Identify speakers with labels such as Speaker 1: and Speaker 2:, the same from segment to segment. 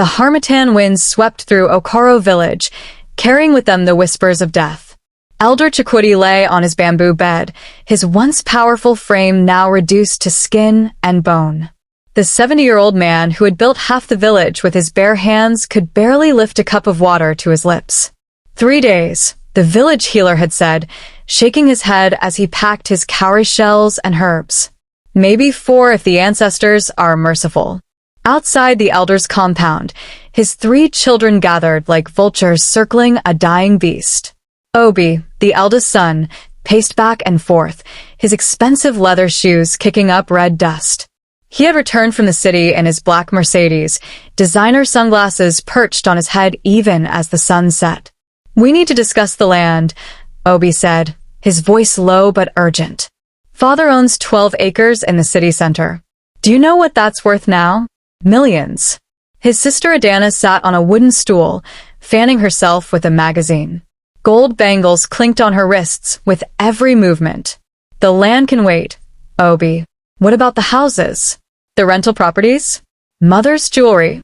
Speaker 1: The harmattan winds swept through Okoro village, carrying with them the whispers of death. Elder Chikwudi lay on his bamboo bed, his once powerful frame now reduced to skin and bone. The 70-year-old man who had built half the village with his bare hands could barely lift a cup of water to his lips. 3 days, the village healer had said, shaking his head as he packed his cowrie shells and herbs. Maybe 4 if the ancestors are merciful. Outside the elder's compound, his 3 children gathered like vultures circling a dying beast. Obi, the eldest son, paced back and forth, his expensive leather shoes kicking up red dust. He had returned from the city in his black Mercedes, designer sunglasses perched on his head even as the sun set. "We need to discuss the land," Obi said, his voice low but urgent. "Father owns 12 acres in the city center. Do you know what that's worth now? Millions." His sister Adana sat on a wooden stool, fanning herself with a magazine. Gold bangles clinked on her wrists with every movement. "The land can wait, Obi. What about the houses? The rental properties? Mother's jewelry?"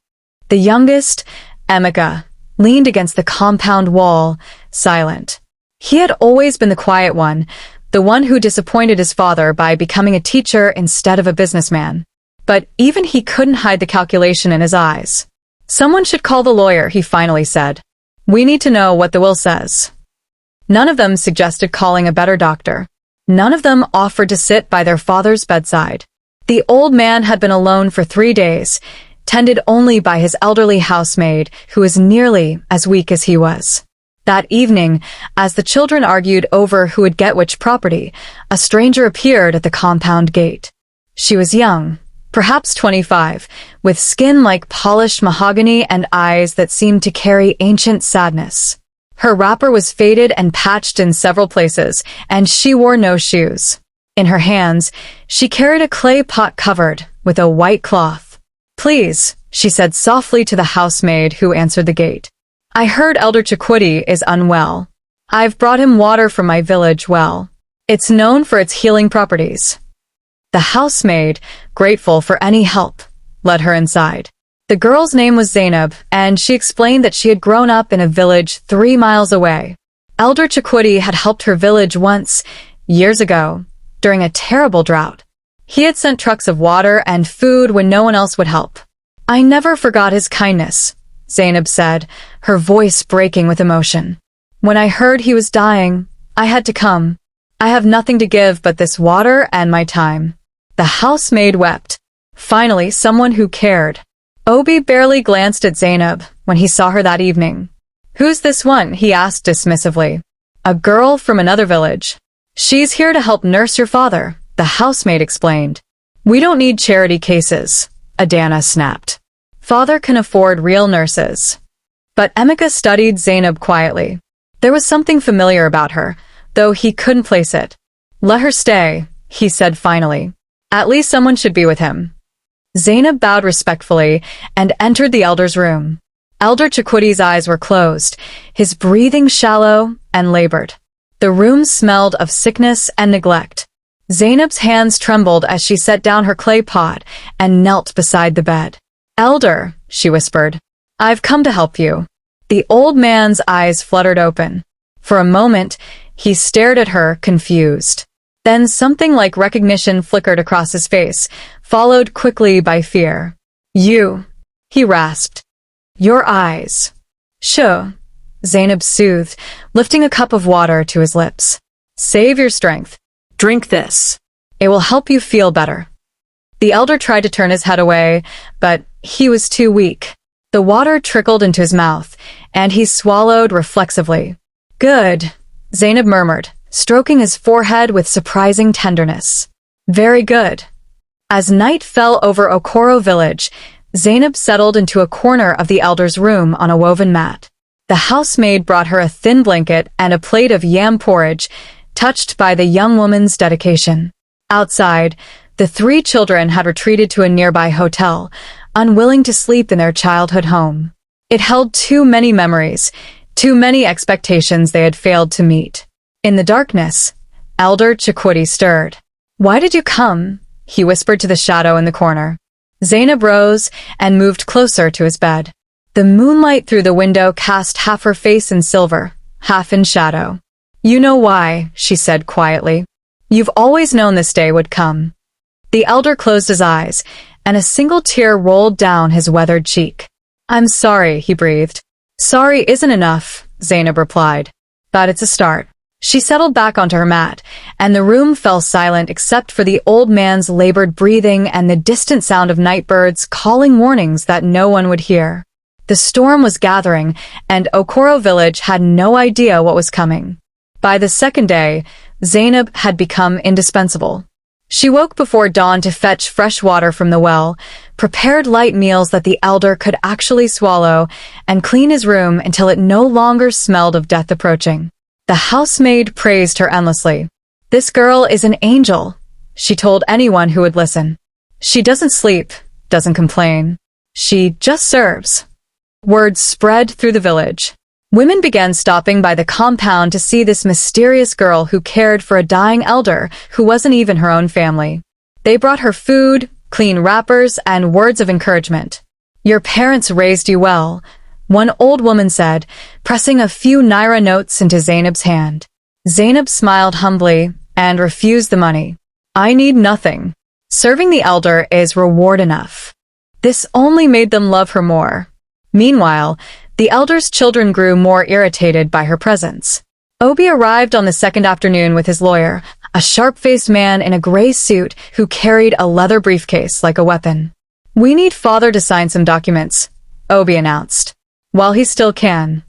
Speaker 1: The youngest, Emeka, leaned against the compound wall, silent. He had always been the quiet one, the one who disappointed his father by becoming a teacher instead of a businessman. But even he couldn't hide the calculation in his eyes. "Someone should call the lawyer," he finally said. "We need to know what the will says." None of them suggested calling a better doctor. None of them offered to sit by their father's bedside. The old man had been alone for 3 days, tended only by his elderly housemaid, who was nearly as weak as he was. That evening, as the children argued over who would get which property, a stranger appeared at the compound gate. She was young, perhaps 25, with skin like polished mahogany and eyes that seemed to carry ancient sadness. Her wrapper was faded and patched in several places, and she wore no shoes. In her hands, she carried a clay pot covered with a white cloth. "Please," she said softly to the housemaid who answered the gate. "I heard Elder Chikwudi is unwell. I've brought him water from my village well. It's known for its healing properties." The housemaid, grateful for any help, led her inside. The girl's name was Zainab, and she explained that she had grown up in a village 3 miles away. Elder Chikwudi had helped her village once, years ago, during a terrible drought. He had sent trucks of water and food when no one else would help. "I never forgot his kindness," Zainab said, her voice breaking with emotion. "When I heard he was dying, I had to come. I have nothing to give but this water and my time." The housemaid wept. Finally, someone who cared. Obi barely glanced at Zainab when he saw her that evening. "Who's this one?" he asked dismissively. "A girl from another village. She's here to help nurse your father," the housemaid explained. "We don't need charity cases," Adana snapped. "Father can afford real nurses." But Emeka studied Zainab quietly. There was something familiar about her, though he couldn't place it. "Let her stay," he said finally. "At least someone should be with him." Zainab bowed respectfully and entered the elder's room. Elder Chikwidi's eyes were closed, his breathing shallow and labored. The room smelled of sickness and neglect. Zainab's hands trembled as she set down her clay pot and knelt beside the bed. "Elder," she whispered, "I've come to help you." The old man's eyes fluttered open. For a moment, he stared at her, confused. Then something like recognition flickered across his face, followed quickly by fear. "You," he rasped. "Your eyes." "Sure," Zainab soothed, lifting a cup of water to his lips. "Save your strength. Drink this. It will help you feel better." The elder tried to turn his head away, but he was too weak. The water trickled into his mouth, and he swallowed reflexively. "Good," Zainab murmured, stroking his forehead with surprising tenderness. "Very good." As night fell over Okoro village, Zainab settled into a corner of the elder's room on a woven mat. The housemaid brought her a thin blanket and a plate of yam porridge, touched by the young woman's dedication. Outside, the 3 children had retreated to a nearby hotel, unwilling to sleep in their childhood home. It held too many memories, too many expectations they had failed to meet. In the darkness, Elder Chikwudi stirred. "Why did you come?" he whispered to the shadow in the corner. Zainab rose and moved closer to his bed. The moonlight through the window cast half her face in silver, half in shadow. "You know why," she said quietly. "You've always known this day would come." The elder closed his eyes, and a single tear rolled down his weathered cheek. "I'm sorry," he breathed. "Sorry isn't enough," Zainab replied. "But it's a start." She settled back onto her mat, and the room fell silent except for the old man's labored breathing and the distant sound of night birds calling warnings that no one would hear. The storm was gathering, and Okoro village had no idea what was coming. By the second day, Zainab had become indispensable. She woke before dawn to fetch fresh water from the well, prepared light meals that the elder could actually swallow, and clean his room until it no longer smelled of death approaching. The housemaid praised her endlessly. "This girl is an angel," she told anyone who would listen. "She doesn't sleep, doesn't complain. She just serves." Word spread through the village. Women began stopping by the compound to see this mysterious girl who cared for a dying elder who wasn't even her own family. They brought her food, clean wrappers, and words of encouragement. "Your parents raised you well," one old woman said, pressing a few naira notes into Zainab's hand. Zainab smiled humbly and refused the money. "I need nothing. Serving the elder is reward enough." This only made them love her more. Meanwhile, the elder's children grew more irritated by her presence. Obi arrived on the second afternoon with his lawyer, a sharp-faced man in a gray suit who carried a leather briefcase like a weapon. "We need father to sign some documents," Obi announced. "While he still can."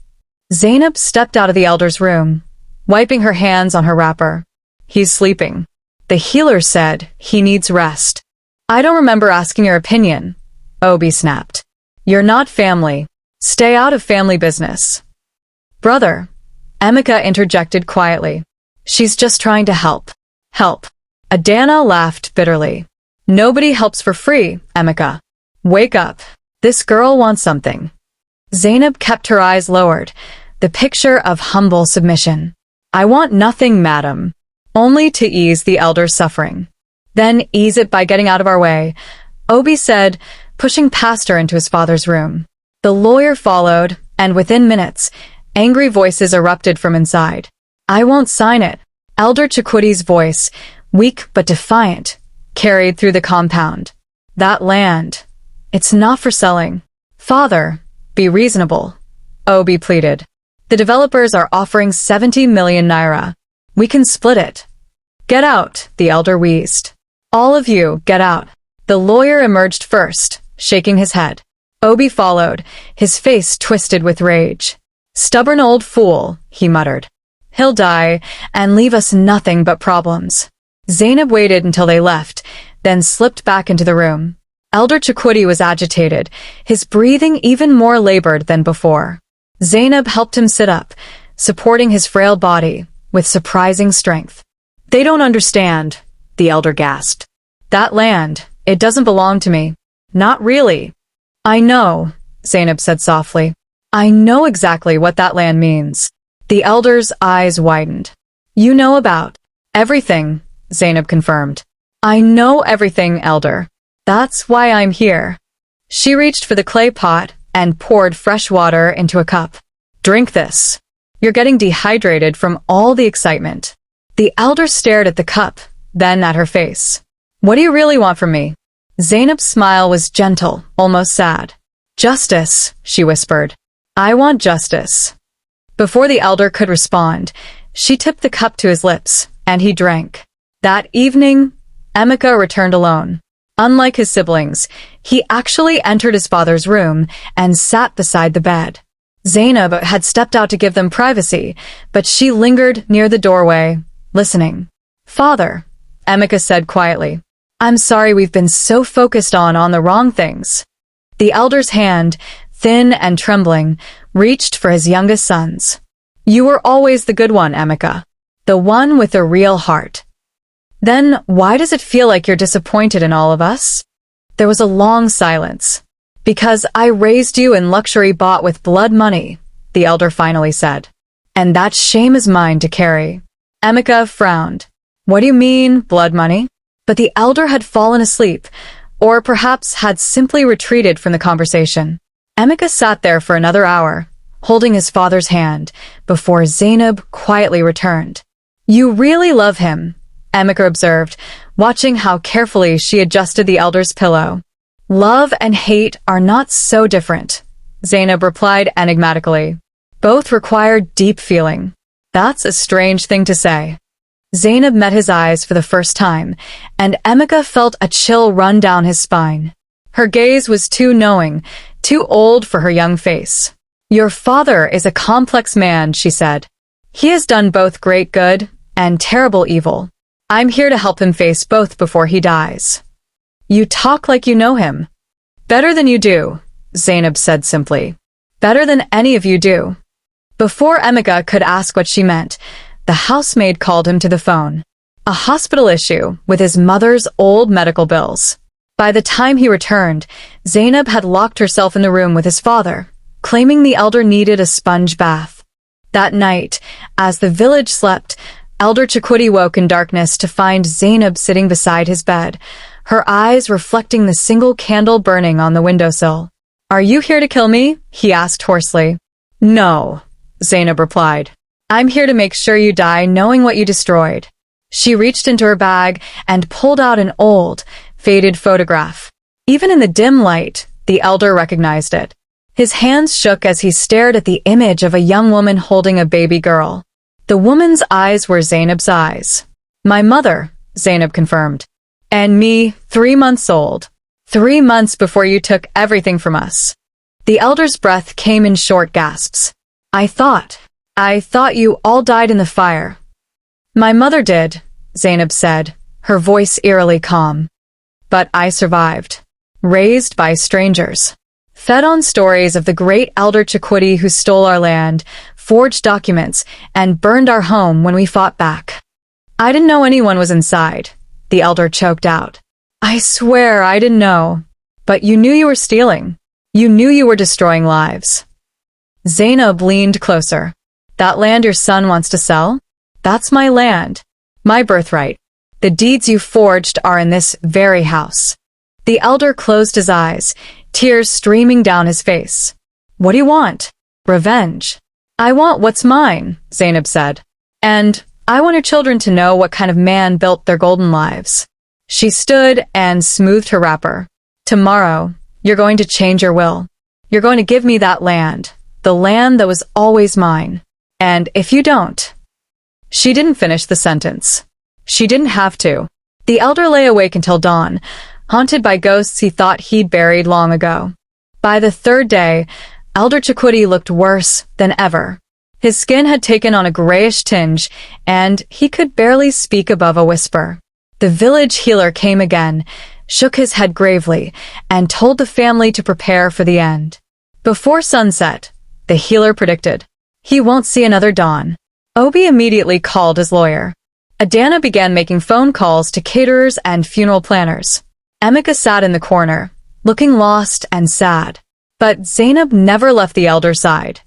Speaker 1: Zainab stepped out of the elder's room, wiping her hands on her wrapper. "He's sleeping. The healer said he needs rest." "I don't remember asking your opinion," Obi snapped. "You're not family. Stay out of family business." "Brother," Emeka interjected quietly. "She's just trying to help." "Help." Adana laughed bitterly. "Nobody helps for free, Emeka. Wake up. This girl wants something." Zainab kept her eyes lowered, the picture of humble submission. "I want nothing, madam. Only to ease the elder's suffering." "Then ease it by getting out of our way," Obi said, pushing past her into his father's room. The lawyer followed, and within minutes, angry voices erupted from inside. "I won't sign it." Elder Chikuti's voice, weak but defiant, carried through the compound. "That land, it's not for selling." "Father, be reasonable," Obi pleaded. "The developers are offering 70 million naira. We can split it." "Get out," the elder wheezed. "All of you, get out." The lawyer emerged first, shaking his head. Obi followed, his face twisted with rage. "Stubborn old fool," he muttered. "He'll die, and leave us nothing but problems." Zainab waited until they left, then slipped back into the room. Elder Chikuti was agitated, his breathing even more labored than before. Zainab helped him sit up, supporting his frail body with surprising strength. "They don't understand," the elder gasped. "That land, it doesn't belong to me." "Not really." "I know," Zainab said softly. "I know exactly what that land means." The elder's eyes widened. "You know about everything," Zainab confirmed. "I know everything, elder. That's why I'm here." She reached for the clay pot and poured fresh water into a cup. "Drink this. You're getting dehydrated from all the excitement." The elder stared at the cup, then at her face. "What do you really want from me?" Zainab's smile was gentle, almost sad. "Justice," she whispered. "I want justice." Before the elder could respond, she tipped the cup to his lips, and he drank. That evening, Emeka returned alone. Unlike his siblings, he actually entered his father's room and sat beside the bed. Zainab had stepped out to give them privacy, but she lingered near the doorway, listening. "Father," Emeka said quietly, "I'm sorry we've been so focused on the wrong things." The elder's hand, thin and trembling, reached for his youngest son's. "You were always the good one, Emeka. The one with a real heart." "Then why does it feel like you're disappointed in all of us?" There was a long silence. "Because I raised you in luxury bought with blood money," the elder finally said. "And that shame is mine to carry." Emeka frowned. "What do you mean, blood money?" But the elder had fallen asleep, or perhaps had simply retreated from the conversation. Emeka sat there for another hour, holding his father's hand, before Zainab quietly returned. "You really love him," Emeka observed, watching how carefully she adjusted the elder's pillow. "Love and hate are not so different," Zainab replied enigmatically. "Both require deep feeling." "That's a strange thing to say." Zainab met his eyes for the first time, and Emeka felt a chill run down his spine. Her gaze was too knowing, too old for her young face. "Your father is a complex man," she said. "He has done both great good and terrible evil. I'm here to help him face both before he dies." "You talk like you know him." "Better than you do," Zainab said simply. "Better than any of you do." Before Emeka could ask what she meant, the housemaid called him to the phone. A hospital issue with his mother's old medical bills. By the time he returned, Zainab had locked herself in the room with his father, claiming the elder needed a sponge bath. That night, as the village slept, Elder Chikwudi woke in darkness to find Zainab sitting beside his bed, her eyes reflecting the single candle burning on the windowsill. "Are you here to kill me?" he asked hoarsely. "No," Zainab replied. "I'm here to make sure you die knowing what you destroyed." She reached into her bag and pulled out an old, faded photograph. Even in the dim light, the elder recognized it. His hands shook as he stared at the image of a young woman holding a baby girl. The woman's eyes were Zainab's eyes. "My mother," Zainab confirmed. "And me, 3 months old. 3 months before you took everything from us." The elder's breath came in short gasps. I thought you all died in the fire." "My mother did," Zainab said, her voice eerily calm. "But I survived. Raised by strangers. Fed on stories of the great Elder Chikwudi who stole our land, forged documents, and burned our home when we fought back. I didn't know anyone was inside," the elder choked out. "I swear I didn't know. But you knew you were stealing. You knew you were destroying lives." Zainab leaned closer. "That land your son wants to sell? That's my land. My birthright. The deeds you forged are in this very house." The elder closed his eyes, tears streaming down his face. "What do you want?" "Revenge." "I want what's mine," Zainab said. "And I want your children to know what kind of man built their golden lives." She stood and smoothed her wrapper. "Tomorrow, you're going to change your will. You're going to give me that land, the land that was always mine. And if you don't..." She didn't finish the sentence. She didn't have to. The elder lay awake until dawn, haunted by ghosts he thought he'd buried long ago. By the third day, Elder Chikwudi looked worse than ever. His skin had taken on a grayish tinge, and he could barely speak above a whisper. The village healer came again, shook his head gravely, and told the family to prepare for the end. Before sunset, the healer predicted, "He won't see another dawn." Obi immediately called his lawyer. Adana began making phone calls to caterers and funeral planners. Emeka sat in the corner, looking lost and sad. But Zainab never left the elder's side.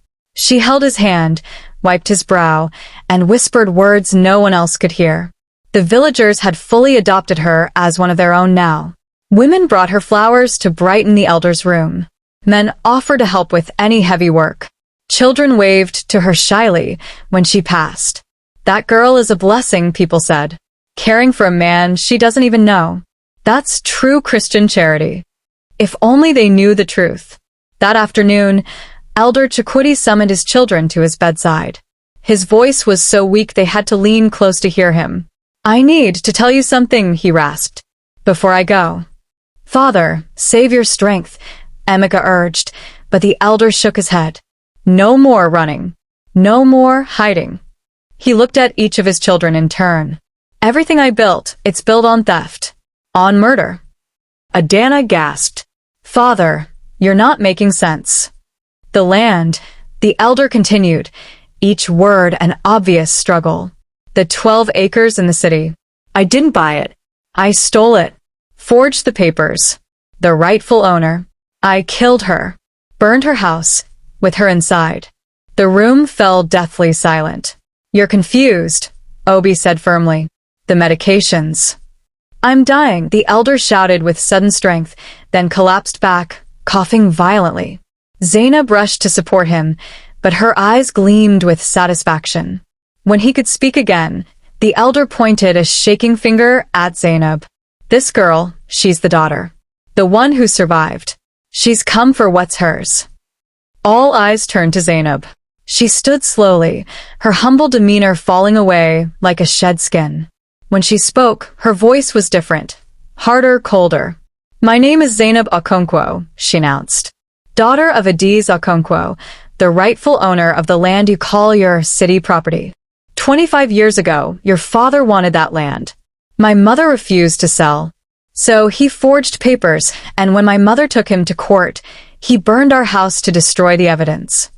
Speaker 1: She held his hand, wiped his brow, and whispered words no one else could hear. The villagers had fully adopted her as one of their own now. Women brought her flowers to brighten the elder's room. Men offered to help with any heavy work. Children waved to her shyly when she passed. "That girl is a blessing," people said. "Caring for a man she doesn't even know. That's true Christian charity." If only they knew the truth. That afternoon, Elder Chikwudi summoned his children to his bedside. His voice was so weak they had to lean close to hear him. "I need to tell you something," he rasped, "before I go." "Father, save your strength," Emeka urged, but the elder shook his head. "No more running. No more hiding." He looked at each of his children in turn. "Everything I built, it's built on theft. On murder." Adana gasped. "Father, you're not making sense." "The land," the elder continued, each word an obvious struggle. "The 12 acres in the city. I didn't buy it. I stole it. Forged the papers. The rightful owner. I killed her. Burned her house, with her inside." The room fell deathly silent. "You're confused," Obi said firmly. "The medications." "I'm dying," the elder shouted with sudden strength, then collapsed back, coughing violently. Zainab rushed to support him, but her eyes gleamed with satisfaction. When he could speak again, the elder pointed a shaking finger at Zainab. This girl, she's the daughter. The one who survived. She's come for what's hers. All eyes turned to Zainab. She stood slowly, her humble demeanor falling away like a shed skin. When she spoke, her voice was different. Harder, colder. My name is Zainab Okonkwo, she announced. Daughter of Adiz Okonkwo, the rightful owner of the land you call your city property. 25 years ago, your father wanted that land. My mother refused to sell. So he forged papers, and when my mother took him to court, he burned our house to destroy the evidence.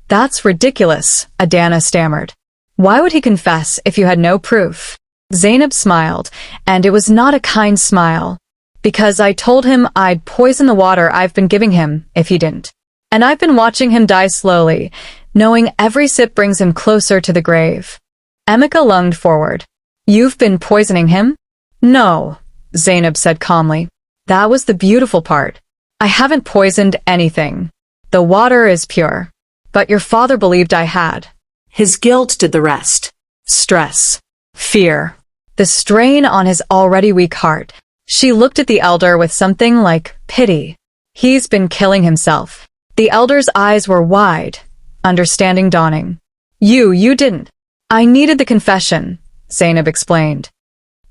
Speaker 1: That's ridiculous, Adana stammered. Why would he confess if you had no proof? Zainab smiled, and it was not a kind smile. Because I told him I'd poison the water I've been giving him if he didn't. And I've been watching him die slowly, knowing every sip brings him closer to the grave. Emeka lunged forward. You've been poisoning him? No, Zainab said calmly. That was the beautiful part. I haven't poisoned anything. The water is pure. But your father believed I had. His guilt did the rest. Stress. Fear. The strain on his already weak heart. She looked at the elder with something like pity. He's been killing himself. The elder's eyes were wide, understanding dawning. You didn't. I needed the confession, Zainab explained.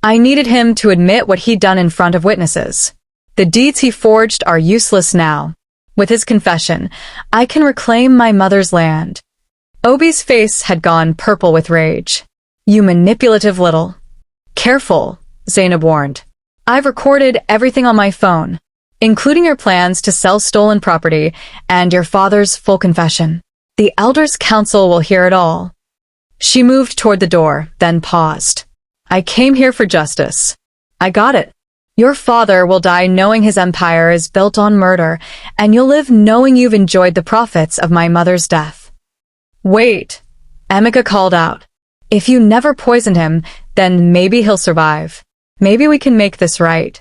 Speaker 1: I needed him to admit what he'd done in front of witnesses. The deeds he forged are useless now. With his confession, I can reclaim my mother's land. Obi's face had gone purple with rage. You manipulative little. Careful, Zainab warned. I've recorded everything on my phone, including your plans to sell stolen property and your father's full confession. The elders' council will hear it all. She moved toward the door, then paused. I came here for justice. I got it. Your father will die knowing his empire is built on murder, and you'll live knowing you've enjoyed the profits of my mother's death. Wait, Emeka called out. If you never poisoned him, then maybe he'll survive. Maybe we can make this right.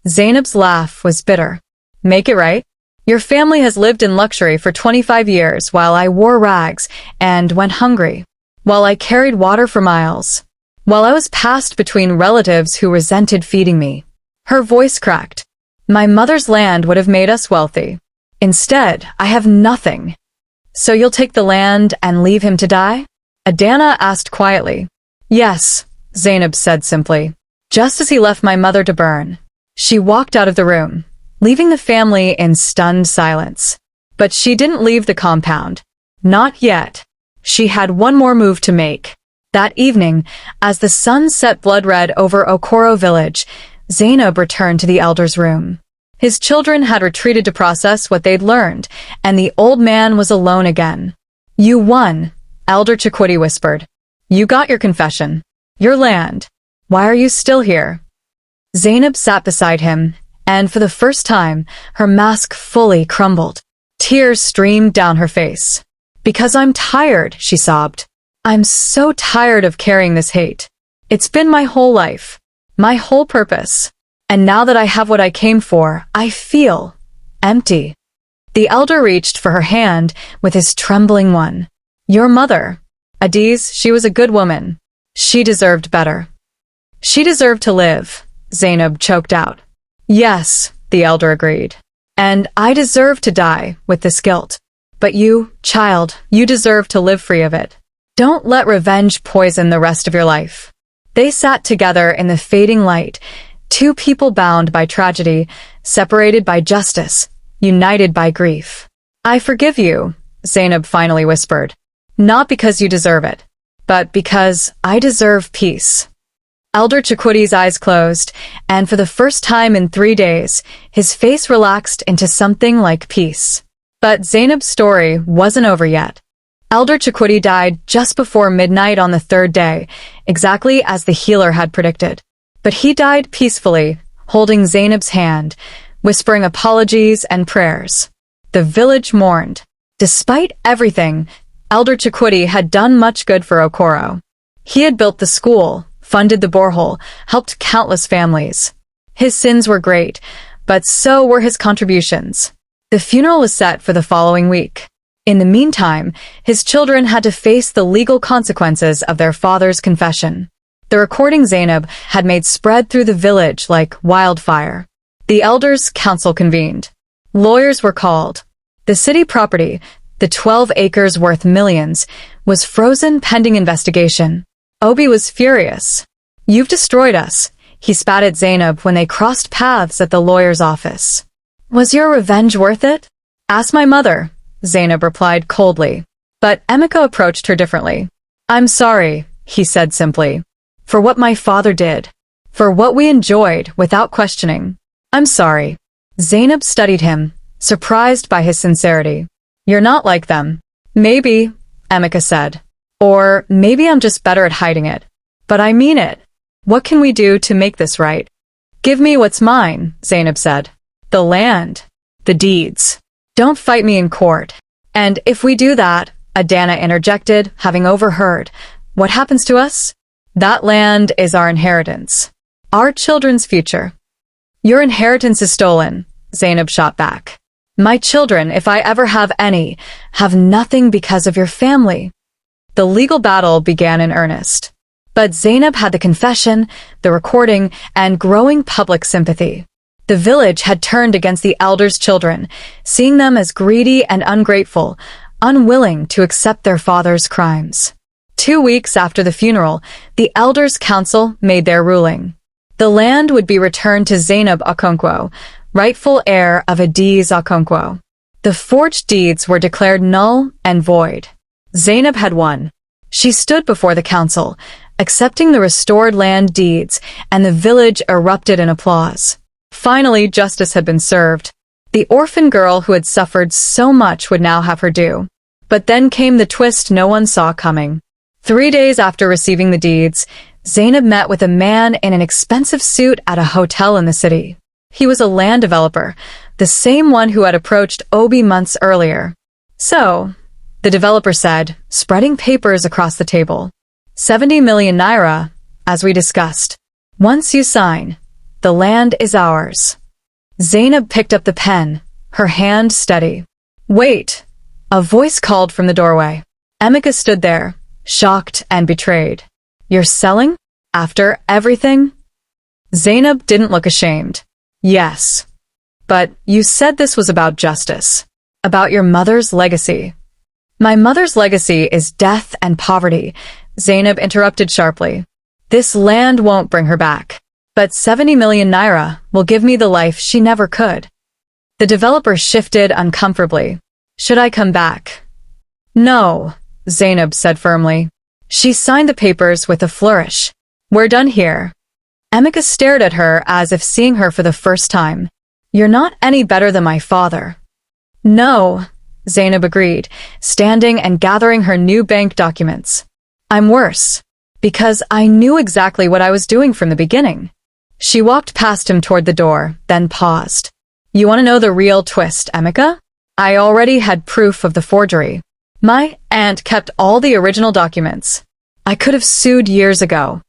Speaker 1: Zainab's laugh was bitter. Make it right? Your family has lived in luxury for 25 years while I wore rags and went hungry. While I carried water for miles. While I was passed between relatives who resented feeding me. Her voice cracked. My mother's land would have made us wealthy. Instead, I have nothing. So you'll take the land and leave him to die? Adana asked quietly. Yes, Zainab said simply. Just as he left my mother to burn. She walked out of the room, leaving the family in stunned silence. But she didn't leave the compound. Not yet. She had one more move to make. That evening, as the sun set blood-red over Okoro village, Zainab returned to the elder's room. His children had retreated to process what they'd learned, and the old man was alone again. You won, Elder Chikwudi whispered. You got your confession. Your land. Why are you still here? Zainab sat beside him, and for the first time, her mask fully crumbled. Tears streamed down her face. Because I'm tired, she sobbed. I'm so tired of carrying this hate. It's been my whole life, my whole purpose. And now that I have what I came for, I feel empty. The elder reached for her hand with his trembling one. Your mother, Adiz, she was a good woman. She deserved better. She deserved to live, Zainab choked out. Yes, the elder agreed. And I deserve to die with this guilt. But you, child, you deserve to live free of it. Don't let revenge poison the rest of your life. They sat together in the fading light, two people bound by tragedy, separated by justice, united by grief. I forgive you, Zainab finally whispered. Not because you deserve it, but because I deserve peace. Elder Chikwidi's eyes closed, and for the first time in 3 days, his face relaxed into something like peace. But Zainab's story wasn't over yet. Elder Chikwudi died just before midnight on the 3rd day, exactly as the healer had predicted. But he died peacefully, holding Zainab's hand, whispering apologies and prayers. The village mourned. Despite everything, Elder Chikwudi had done much good for Okoro. He had built the school, funded the borehole, helped countless families. His sins were great, but so were his contributions. The funeral was set for the following week. In the meantime, his children had to face the legal consequences of their father's confession. The recording Zainab had made spread through the village like wildfire. The elders' council convened. Lawyers were called. The city property, the 12 acres worth millions, was frozen pending investigation. Obi was furious. "You've destroyed us," he spat at Zainab when they crossed paths at the lawyer's office. "Was your revenge worth it?" "Ask my mother," Zainab replied coldly. But Emeka approached her differently. "I'm sorry," he said simply, "for what my father did. For what we enjoyed without questioning. I'm sorry." Zainab studied him, surprised by his sincerity. "You're not like them." "Maybe," Emeka said. "Or maybe I'm just better at hiding it. But I mean it. What can we do to make this right?" "Give me what's mine," Zainab said. "The land. The deeds. Don't fight me in court." "And if we do that," Adana interjected, having overheard, "what happens to us?" "That land is our inheritance. Our children's future." "Your inheritance is stolen," Zainab shot back. "My children, if I ever have any, have nothing because of your family." The legal battle began in earnest. But Zainab had the confession, the recording, and growing public sympathy. The village had turned against the elders' children, seeing them as greedy and ungrateful, unwilling to accept their father's crimes. 2 weeks after the funeral, the elders' council made their ruling. The land would be returned to Zainab Okonkwo, rightful heir of Adiz Okonkwo. The forged deeds were declared null and void. Zainab had won. She stood before the council, accepting the restored land deeds, and the village erupted in applause. Finally, justice had been served. The orphan girl who had suffered so much would now have her due. But then came the twist no one saw coming. 3 days after receiving the deeds, Zainab met with a man in an expensive suit at a hotel in the city. He was a land developer, the same one who had approached Obi months earlier. "So," the developer said, spreading papers across the table. 70 million naira, as we discussed. Once you sign, the land is ours." Zainab picked up the pen, her hand steady. "Wait," a voice called from the doorway. Emeka stood there, shocked and betrayed. "You're selling? After everything?" Zainab didn't look ashamed. "Yes. But you said this was about justice. About your mother's legacy." "My mother's legacy is death and poverty," Zainab interrupted sharply. "This land won't bring her back. But 70 million naira will give me the life she never could." The developer shifted uncomfortably. "Should I come back?" "No," Zainab said firmly. She signed the papers with a flourish. "We're done here." Emeka stared at her as if seeing her for the first time. "You're not any better than my father." "No," Zainab agreed, standing and gathering her new bank documents. "I'm worse. Because I knew exactly what I was doing from the beginning." She walked past him toward the door, then paused. "You want to know the real twist, Emeka? I already had proof of the forgery. My aunt kept all the original documents. I could have sued years ago.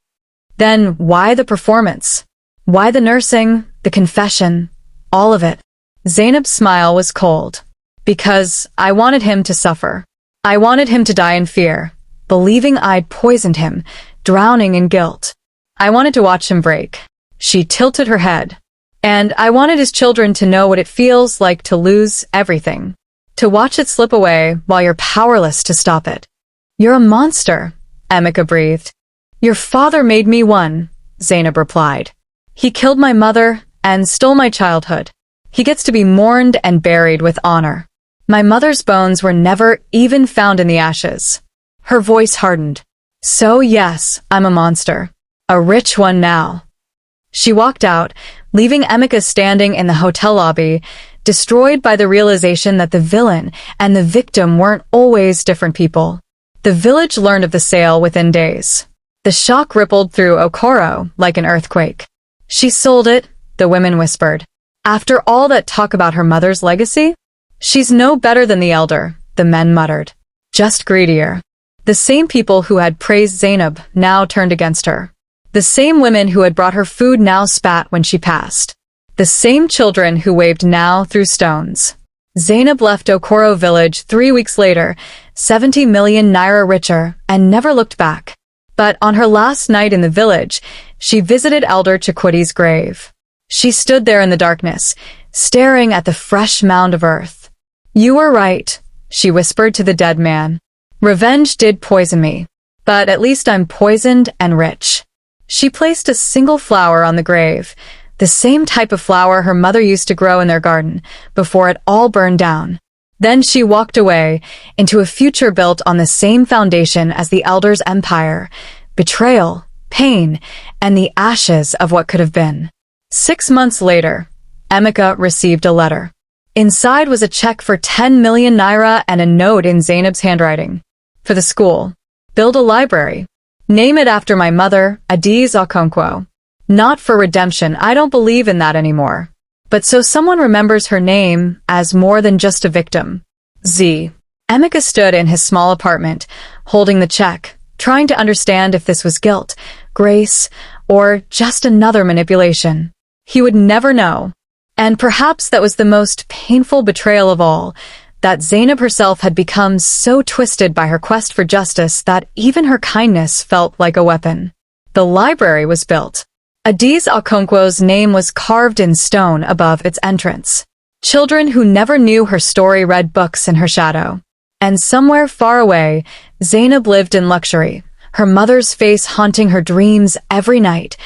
Speaker 1: Then why the performance? Why the nursing, the confession, all of it?" Zainab's smile was cold. "Because I wanted him to suffer. I wanted him to die in fear, believing I'd poisoned him, drowning in guilt. I wanted to watch him break." She tilted her head. "And I wanted his children to know what it feels like to lose everything. To watch it slip away while you're powerless to stop it." "You're a monster," Emeka breathed. "Your father made me one," Zainab replied. "He killed my mother and stole my childhood. He gets to be mourned and buried with honor. My mother's bones were never even found in the ashes." Her voice hardened. "So yes, I'm a monster. A rich one now." She walked out, leaving Emeka standing in the hotel lobby, destroyed by the realization that the villain and the victim weren't always different people. The village learned of the sale within days. The shock rippled through Okoro like an earthquake. "She sold it," the women whispered. "After all that talk about her mother's legacy?" "She's no better than the elder," the men muttered. "Just greedier." The same people who had praised Zainab now turned against her. The same women who had brought her food now spat when she passed. The same children who waved now threw stones. Zainab left Okoro village 3 weeks later, 70 million naira richer, and never looked back. But on her last night in the village, she visited Elder Chikwuti's grave. She stood there in the darkness, staring at the fresh mound of earth. "You were right," she whispered to the dead man. "Revenge did poison me, but at least I'm poisoned and rich." She placed a single flower on the grave, the same type of flower her mother used to grow in their garden, before it all burned down. Then she walked away into a future built on the same foundation as the elders' empire: betrayal, pain, and the ashes of what could have been. 6 months later, Emeka received a letter. Inside was a check for 10 million naira and a note in Zainab's handwriting. "For the school. Build a library. Name it after my mother, Adiz Okonkwo. Not for redemption, I don't believe in that anymore. But so someone remembers her name as more than just a victim." Z. Emeka stood in his small apartment, holding the check, trying to understand if this was guilt, grace, or just another manipulation. He would never know. And perhaps that was the most painful betrayal of all, that Zainab herself had become so twisted by her quest for justice that even her kindness felt like a weapon. The library was built. Adiz Okonkwo's name was carved in stone above its entrance. Children who never knew her story read books in her shadow. And somewhere far away, Zainab lived in luxury, her mother's face haunting her dreams every night,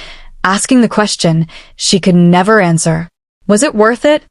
Speaker 1: asking the question she could never answer. Was it worth it?